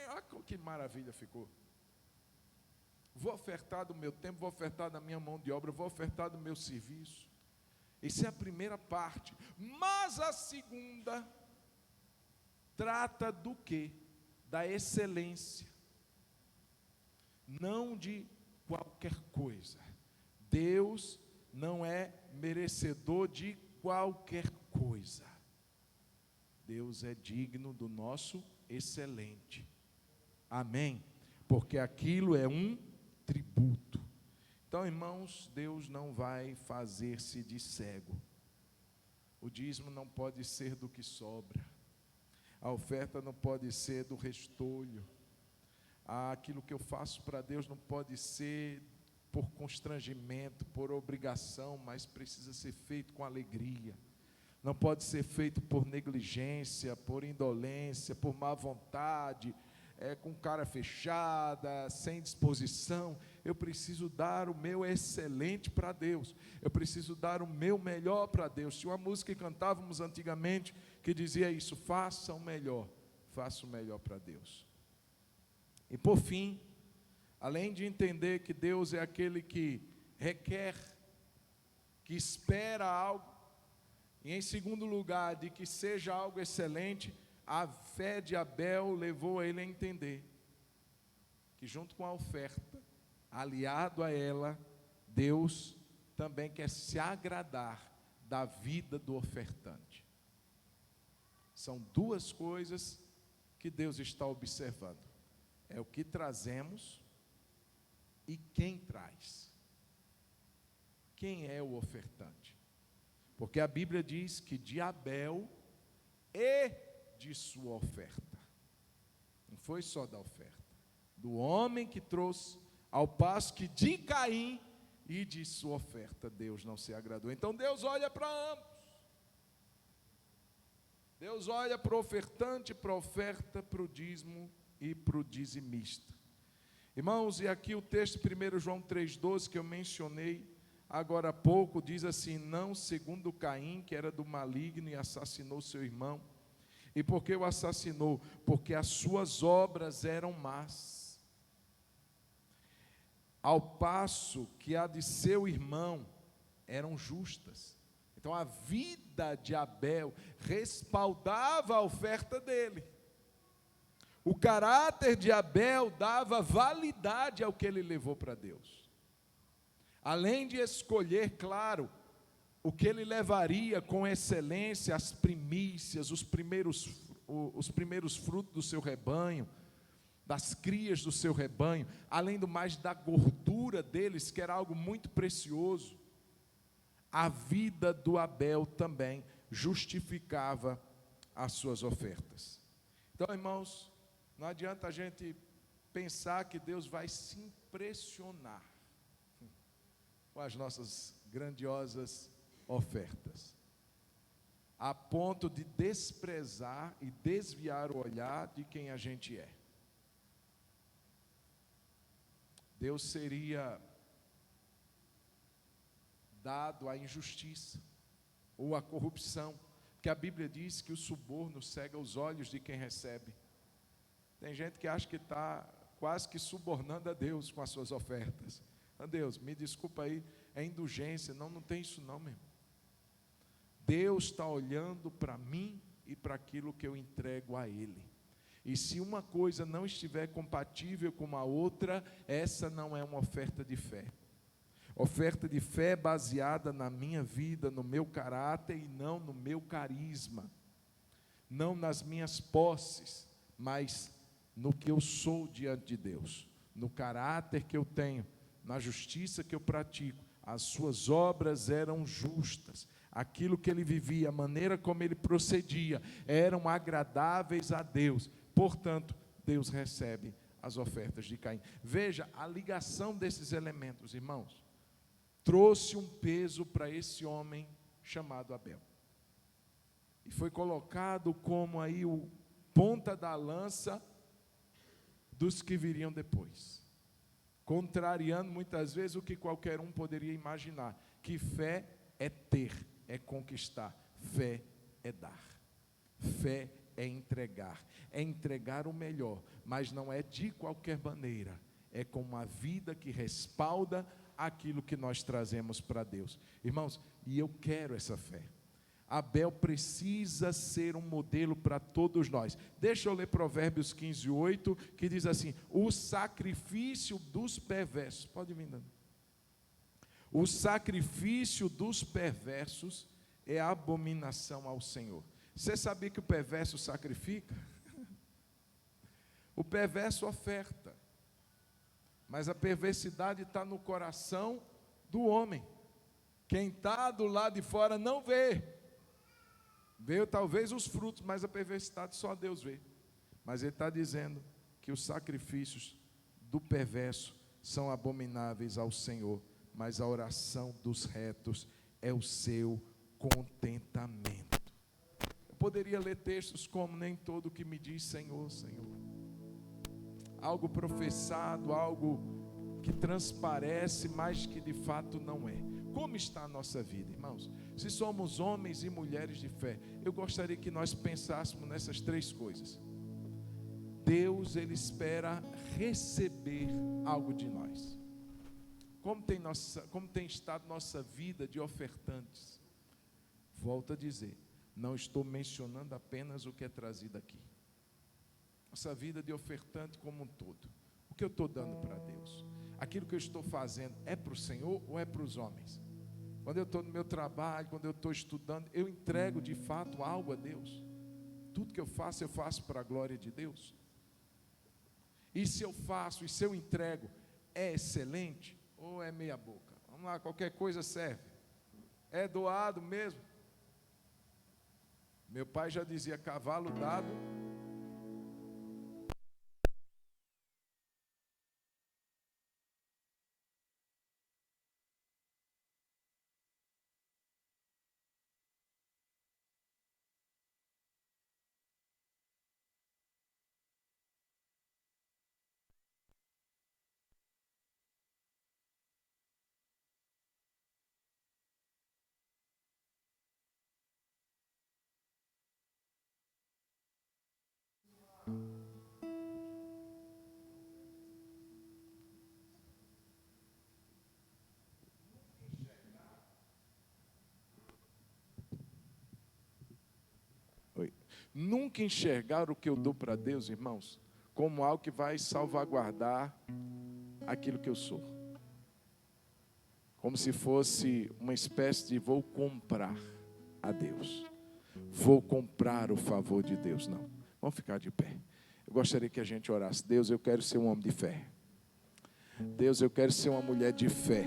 Olha que maravilha ficou. Vou ofertar do meu tempo, vou ofertar da minha mão de obra, vou ofertar do meu serviço. Essa é a primeira parte. Mas a segunda trata do quê? Da excelência. Não de qualquer coisa. Deus não é merecedor de qualquer coisa. Deus é digno do nosso excelente. Amém? Porque aquilo é um tributo. Então, irmãos, Deus não vai fazer-se de cego. O dízimo não pode ser do que sobra. A oferta não pode ser do restolho. Aquilo que eu faço para Deus não pode ser por constrangimento, por obrigação, mas precisa ser feito com alegria. Não pode ser feito por negligência, por indolência, por má vontade, com cara fechada, sem disposição. Eu preciso dar o meu excelente para Deus, eu preciso dar o meu melhor para Deus. Tinha uma música que cantávamos antigamente que dizia isso: faça o melhor para Deus. E por fim, além de entender que Deus é aquele que requer, que espera algo, e em segundo lugar, de que seja algo excelente, a fé de Abel levou ele a entender que junto com a oferta, aliado a ela, Deus também quer se agradar da vida do ofertante. São duas coisas que Deus está observando: é o que trazemos e quem traz. Quem é o ofertante? Porque a Bíblia diz que de Abel e de sua oferta. Não foi só da oferta, do homem que trouxe, ao passo que de Caim e de sua oferta Deus não se agradou. Então Deus olha para ambos. Deus olha para o ofertante, para a oferta, para o dízimo e para o dizimista. Irmãos, e aqui o texto 1 João 3,12 que eu mencionei agora há pouco, diz assim: não segundo Caim, que era do maligno e assassinou seu irmão. E por que o assassinou? Porque as suas obras eram más, ao passo que a de seu irmão eram justas. Então a vida de Abel respaldava a oferta dele. O caráter de Abel dava validade ao que ele levou para Deus. Além de escolher, claro, o que ele levaria com excelência, as primícias, os primeiros frutos do seu rebanho, das crias do seu rebanho, além do mais da gordura deles, que era algo muito precioso. A vida do Abel também justificava as suas ofertas. Então, irmãos, não adianta a gente pensar que Deus vai se impressionar com as nossas grandiosas ofertas, a ponto de desprezar e desviar o olhar de quem a gente é. Deus seria dado à injustiça ou à corrupção, porque a Bíblia diz que o suborno cega os olhos de quem recebe. Tem gente que acha que está quase que subornando a Deus com as suas ofertas. Deus, me desculpa aí, é indulgência. Não tem isso não, meu irmão. Deus está olhando para mim e para aquilo que eu entrego a Ele. E se uma coisa não estiver compatível com a outra, essa não é uma oferta de fé. Oferta de fé baseada na minha vida, no meu caráter e não no meu carisma. Não nas minhas posses, mas no que eu sou diante de Deus. No caráter que eu tenho, na justiça que eu pratico. As suas obras eram justas. Aquilo que ele vivia, a maneira como ele procedia, eram agradáveis a Deus. Portanto, Deus recebe as ofertas de Caim. Veja, a ligação desses elementos, irmãos, trouxe um peso para esse homem chamado Abel. E foi colocado como aí o ponta da lança dos que viriam depois. Contrariando muitas vezes o que qualquer um poderia imaginar, que fé é ter, é conquistar, fé é dar, fé é entregar o melhor, mas não é de qualquer maneira, é com uma vida que respalda aquilo que nós trazemos para Deus. Irmãos, e eu quero essa fé. Abel precisa ser um modelo para todos nós. Deixa eu ler Provérbios 15:8, que diz assim: o sacrifício dos perversos, pode vir dando. O sacrifício dos perversos é abominação ao Senhor. Você sabia que o perverso sacrifica? O perverso oferta, mas a perversidade está no coração do homem. Quem está do lado de fora não vê. Vê talvez os frutos, mas a perversidade só Deus vê. Mas ele está dizendo que os sacrifícios do perverso são abomináveis ao Senhor, mas a oração dos retos é o seu contentamento. Eu poderia ler textos como: nem todo que me diz Senhor, Senhor. Algo professado, algo que transparece, mas que de fato não é. Como está a nossa vida, irmãos? Se somos homens e mulheres de fé, eu gostaria que nós pensássemos nessas três coisas. Deus, Ele espera receber algo de nós. Como tem estado nossa vida de ofertantes? Volto a dizer, não estou mencionando apenas o que é trazido aqui. Nossa vida de ofertante como um todo. O que eu estou dando para Deus? Aquilo que eu estou fazendo é para o Senhor ou é para os homens? Quando eu estou no meu trabalho, quando eu estou estudando, eu entrego de fato algo a Deus? Tudo que eu faço para a glória de Deus? E se eu faço, e se eu entrego, é excelente ou é meia boca? Vamos lá, qualquer coisa serve. É doado mesmo? Meu pai já dizia: cavalo dado nunca enxergar o que eu dou para Deus, irmãos, como algo que vai salvaguardar aquilo que eu sou. Como se fosse uma espécie de vou comprar a Deus. Vou comprar o favor de Deus. Não. Vamos ficar de pé. Eu gostaria que a gente orasse. Deus, eu quero ser um homem de fé. Deus, eu quero ser uma mulher de fé.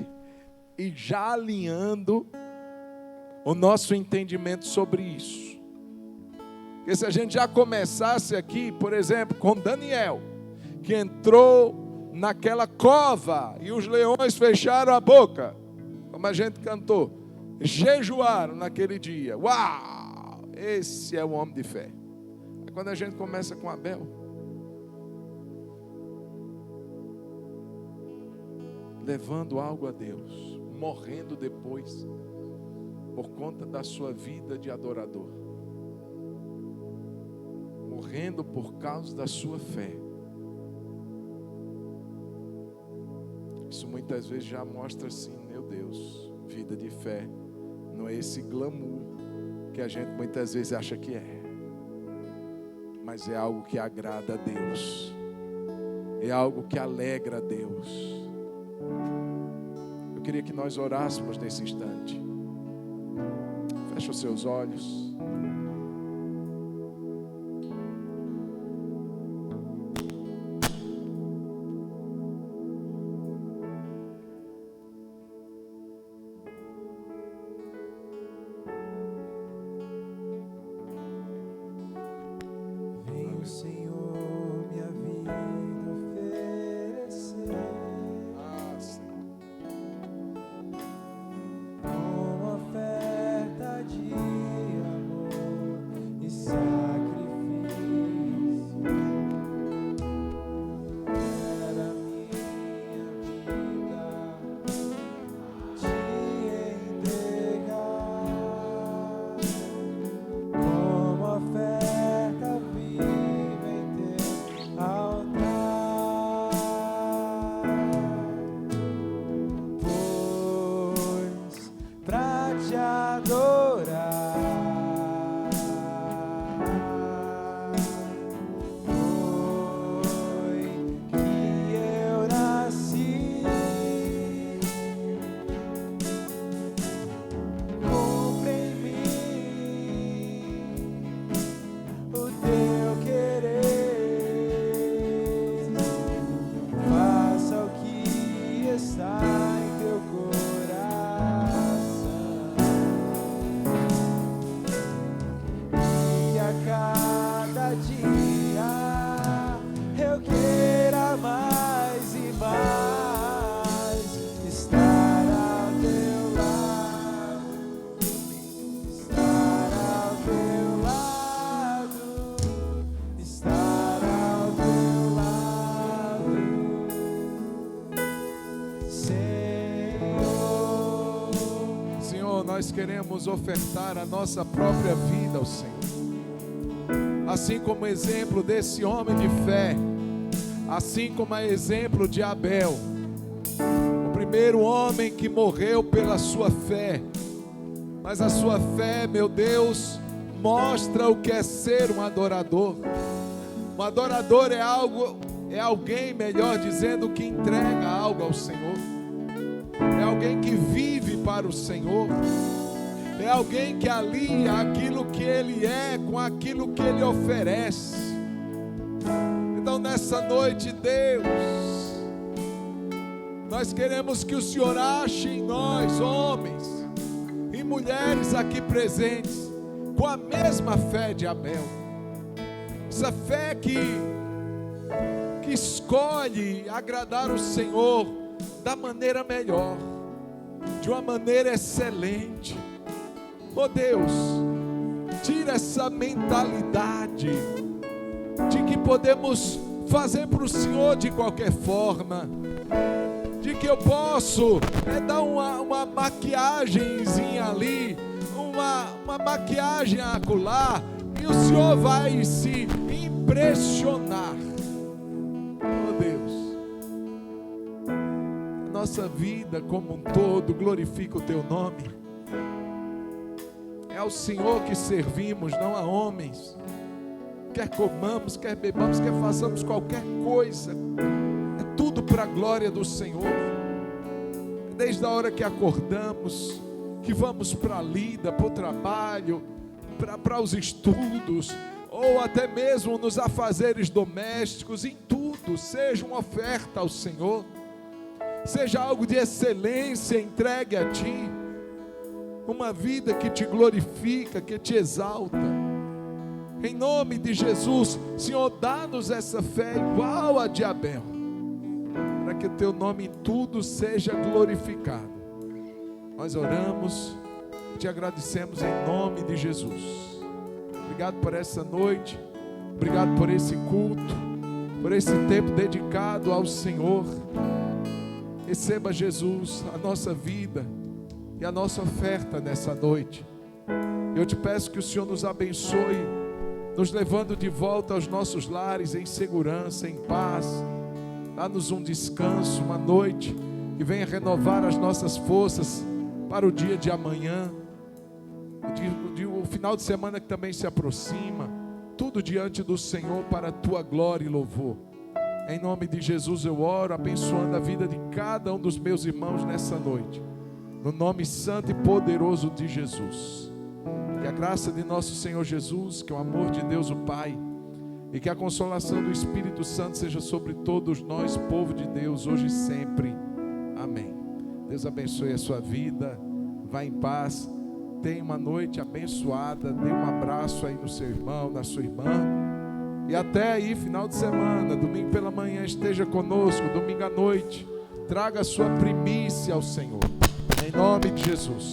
E já alinhando o nosso entendimento sobre isso. Porque se a gente já começasse aqui, por exemplo, com Daniel, que entrou naquela cova e os leões fecharam a boca, como a gente cantou, jejuaram naquele dia. Uau! Esse é o homem de fé. Aí quando a gente começa com Abel, levando algo a Deus, morrendo depois, por conta da sua vida de adorador, morrendo por causa da sua fé. isso muitas vezes já mostra assim, meu Deus, vida de fé não é esse glamour que a gente muitas vezes acha que é, mas é algo que agrada a Deus, é algo que alegra a Deus. Eu queria que nós orássemos nesse instante. Feche os seus olhos. Nós queremos ofertar a nossa própria vida ao Senhor, assim como exemplo desse homem de fé, assim como é exemplo de Abel, o primeiro homem que morreu pela sua fé. Mas a sua fé, meu Deus, mostra o que é ser um adorador. Um adorador é alguém, melhor dizendo, que entrega algo ao Senhor. É alguém que vive para o Senhor. É alguém que alia aquilo que Ele é com aquilo que Ele oferece. Então nessa noite, Deus, nós queremos que o Senhor ache em nós, homens e mulheres aqui presentes, com a mesma fé de Abel. Essa fé que escolhe agradar o Senhor da maneira melhor, de uma maneira excelente. Oh Deus, tira essa mentalidade de que podemos fazer para o Senhor de qualquer forma, de que eu posso dar uma maquiagemzinha ali, uma maquiagem acolá, e o Senhor vai se impressionar. Oh Deus, nossa vida como um todo glorifica o Teu nome. É ao Senhor que servimos, não a homens. Quer comamos, quer bebamos, quer façamos qualquer coisa, é tudo para a glória do Senhor. Desde a hora que acordamos, que vamos para a lida, para o trabalho, para os estudos, ou até mesmo nos afazeres domésticos, em tudo, seja uma oferta ao Senhor, seja algo de excelência entregue a Ti, uma vida que Te glorifica, que Te exalta. Em nome de Jesus, Senhor, dá-nos essa fé igual a de Abel, para que o Teu nome em tudo seja glorificado. Nós oramos, Te agradecemos em nome de Jesus. Obrigado por essa noite, obrigado por esse culto, por esse tempo dedicado ao Senhor. Receba, Jesus, a nossa vida e a nossa oferta nessa noite. Eu Te peço que o Senhor nos abençoe, nos levando de volta aos nossos lares em segurança, em paz. Dá-nos um descanso, uma noite que venha renovar as nossas forças para o dia de amanhã, o final de semana que também se aproxima, tudo diante do Senhor para a tua glória e louvor. Em nome de Jesus eu oro, abençoando a vida de cada um dos meus irmãos nessa noite, no nome santo e poderoso de Jesus. Que a graça de nosso Senhor Jesus, que o amor de Deus o Pai e que a consolação do Espírito Santo seja sobre todos nós, povo de Deus, hoje e sempre. Amém. Deus abençoe a sua vida. Vá em paz. Tenha uma noite abençoada. Dê um abraço aí no seu irmão, na sua irmã. E até aí, final de semana, domingo pela manhã, esteja conosco. Domingo à noite, traga a sua primícia ao Senhor. Em nome de Jesus.